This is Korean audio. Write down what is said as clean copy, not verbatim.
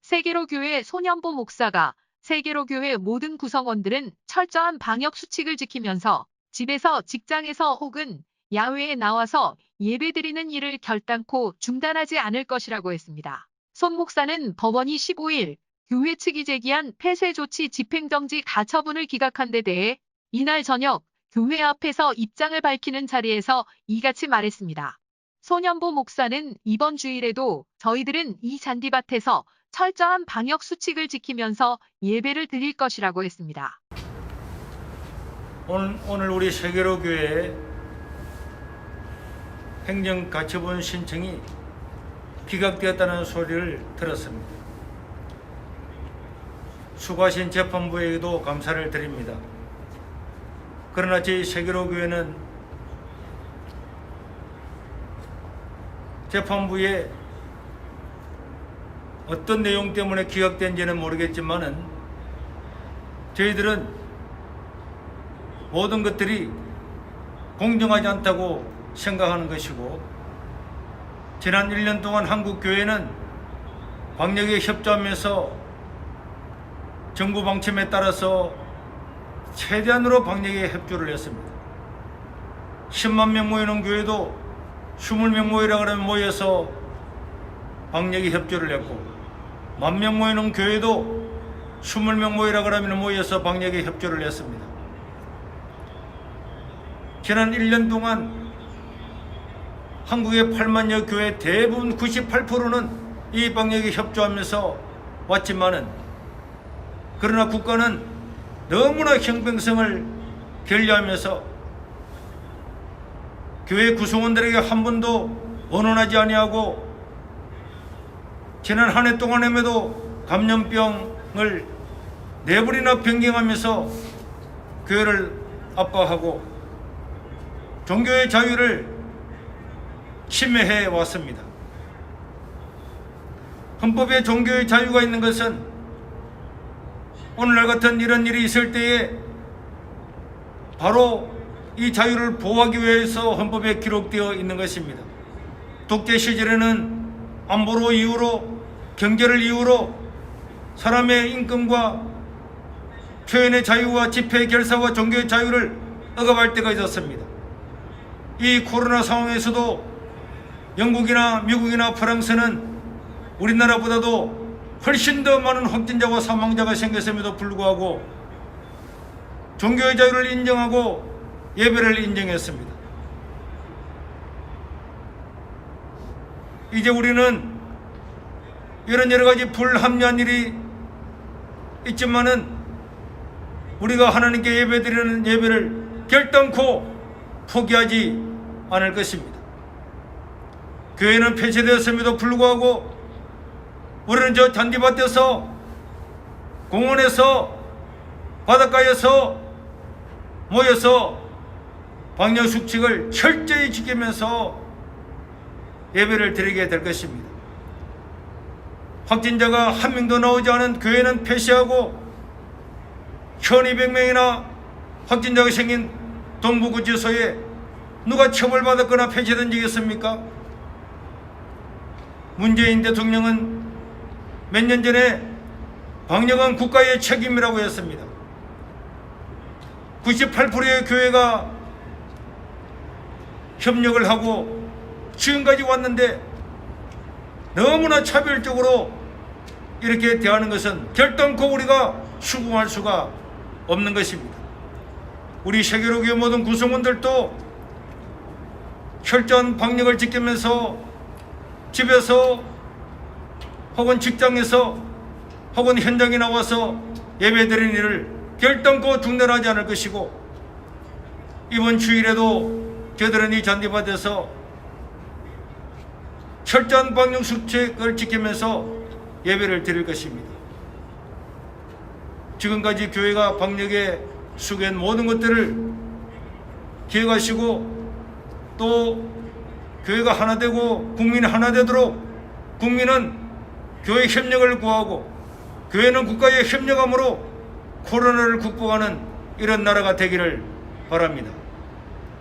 세계로교회 손현보 목사가 세계로교회 모든 구성원들은 철저한 방역 수칙을 지키면서 집에서, 직장에서 혹은 야외에 나와서 예배드리는 일을 결단코 중단하지 않을 것이라고 했습니다. 손 목사는 법원이 15일 교회 측이 제기한 폐쇄조치 집행정지 가처분을 기각한 데 대해 이날 저녁 교회 앞에서 입장을 밝히는 자리에서 이같이 말했습니다. 손현보 목사는 이번 주일에도 저희들은 이 잔디밭에서 철저한 방역 수칙을 지키면서 예배를 드릴 것이라고 했습니다. 오늘 우리 세계로교회 행정가처분 신청이 기각되었다는 소리를 들었습니다. 수고하신 재판부에게도 감사를 드립니다. 그러나 저희 세계로교회는 재판부에 어떤 내용 때문에 기각된지는 모르겠지만은 저희들은 모든 것들이 공정하지 않다고 생각하는 것이고, 지난 1년 동안 한국 교회는 방역에 협조하면서 정부 방침에 따라서 최대한으로 방역에 협조를 했습니다. 10만 명 모이는 교회도 20명 모이라 그러면 모여서 방역에 협조를 했고, 10,000명 모이는 교회도 20명 모이라 그러면 모여서 방역에 협조를 했습니다. 지난 1년 동안 한국의 8만여 교회 대부분 98%는 이 방역에 협조하면서 왔지만은, 그러나 국가는 너무나 형평성을 결여하면서 교회 구성원들에게 한 번도 언언하지 아니하고 지난 한 해 동안에도 감염병을 4번이나 변경하면서 교회를 압박하고 종교의 자유를 침해해 왔습니다. 헌법에 종교의 자유가 있는 것은 오늘날 같은 이런 일이 있을 때에 바로 이 자유를 보호하기 위해서 헌법에 기록되어 있는 것입니다. 독재 시절에는 안보로 이유로, 경제를 이유로 사람의 인권과 표현의 자유와 집회 결사와 종교의 자유를 억압할 때가 있었습니다. 이 코로나 상황에서도 영국이나 미국이나 프랑스는 우리나라보다도 훨씬 더 많은 확진자와 사망자가 생겼음에도 불구하고 종교의 자유를 인정하고 예배를 인정했습니다. 이제 우리는 이런 여러 가지 불합리한 일이 있지만은 우리가 하나님께 예배드리는 예배를 결단코 포기하지 않을 것입니다. 교회는 폐쇄되었음에도 불구하고 우리는 저 잔디밭에서, 공원에서, 바닷가에서 모여서 방역 수칙을 철저히 지키면서 예배를 드리게 될 것입니다. 확진자가 한 명도 나오지 않은 교회는 폐쇄하고 1200명이나 확진자가 생긴 동부구치소에 누가 처벌받았거나 폐쇄된 적이 있습니까? 문재인 대통령은 몇 년 전에 방역은 국가의 책임이라고 했습니다. 98%의 교회가 협력을 하고 지금까지 왔는데 너무나 차별적으로 이렇게 대하는 것은 결단코 우리가 수긍할 수가 없는 것입니다. 우리 세계로교회 모든 구성원들도 철저한 방역을 지키면서 집에서 혹은 직장에서 혹은 현장에 나와서 예배드리는 일을 결단코 중단하지 않을 것이고, 이번 주일에도 저들은 이 잔디밭에서 철저한 방역 수칙을 지키면서 예배를 드릴 것입니다. 지금까지 교회가 방역에 수고한 모든 것들을 기억하시고, 또 교회가 하나 되고 국민이 하나 되도록 국민은 교회 협력을 구하고 교회는 국가에 협력함으로 코로나를 극복하는 이런 나라가 되기를 바랍니다.